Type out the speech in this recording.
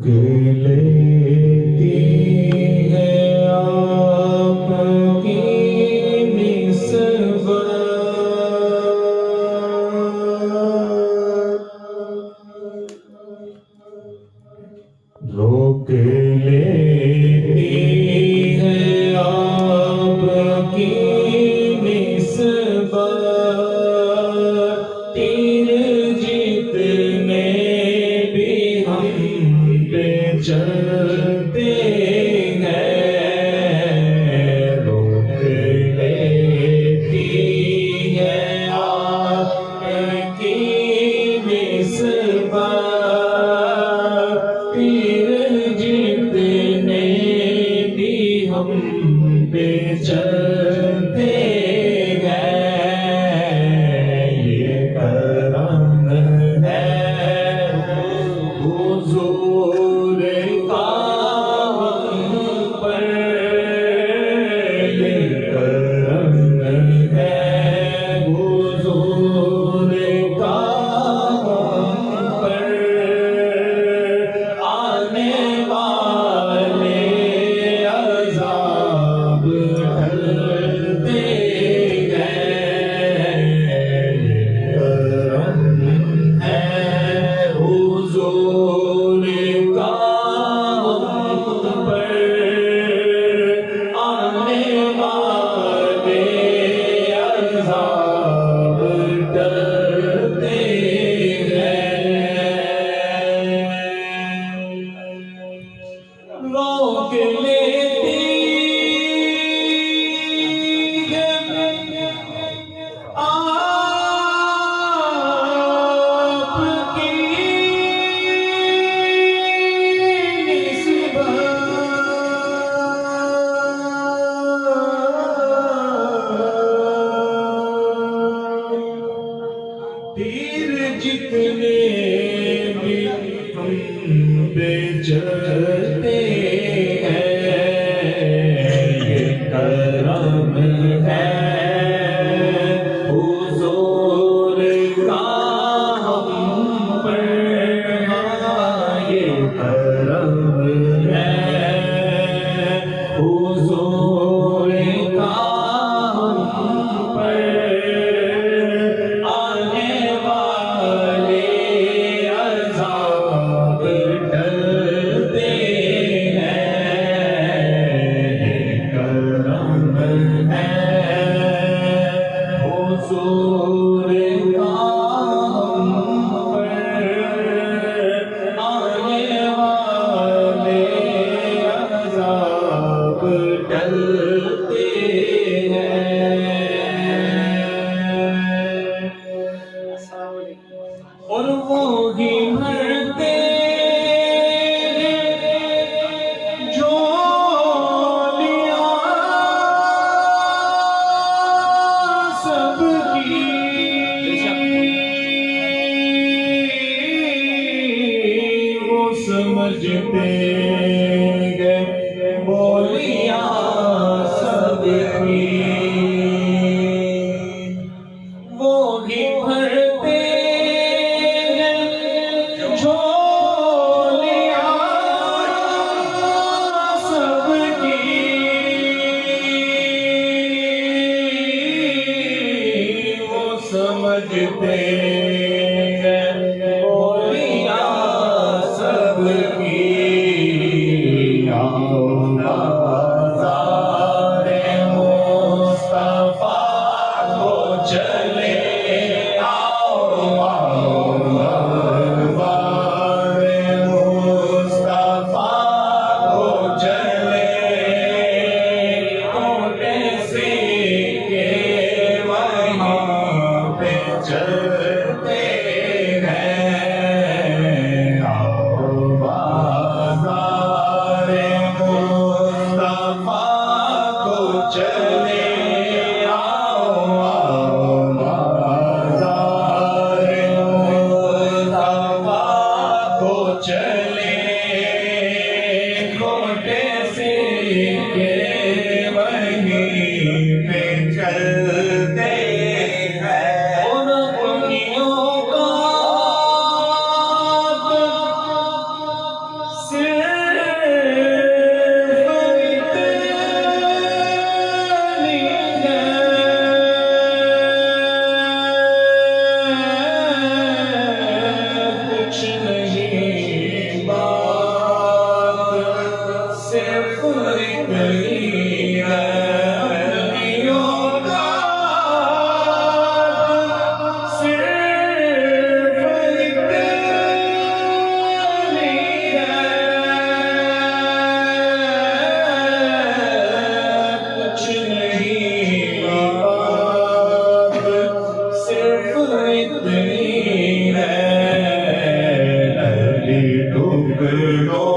لیتی ہے آپ کی نسبت، روک لیتی ہے آپ کی نسبت، تیر جتنے بھی ہم پہ چلتے ہیں، روک لیتی ہے آپ کی نسبت، تیر جتنے بھی ہم پہ چلتے ہیں، یہ کرم ہے حضور کا ہم پر، یہ کرم ہے حضور کا ہم پر، آنے والے عذاب ٹلتے گئے، یہ کرم ہے حضور کا ہم پر، آنے والے عذاب ٹلتے گئے، روک لیتی ہے آپ کی نسبت، تیر جتنے بھی ہم پہ چلتے ہیں، یہ کرم ہے حضور کا ہم پر، یہ کرم ہے حضور کا ہم پر، آنے والے عذاب ٹلتے ہیں، یہ کرم ہے حضور کا ہم پر، آنے والے عذاب ٹلتے ہیں، اور وہی بھرتے جھولیاں سب کی، وہ سمجھتے گئے بولیاں سب کی، وہی بھرتے جھولیاں سب کی، وہ سمجھتے ہیں بولیاں سب کی، آؤ بازار مصطفیٰ کو چلے، آؤ بازار مصطفیٰ کو چلے، کوٹے سے کے وہاں پہ چلتے ہیں، آؤ بازار مصطفیٰ کو چلے، آؤ بازار مصطفیٰ کو چلے، کوٹے سے کے وہیں پہ چلتے ہیں، ان انگلیوں کا ٹکڑوں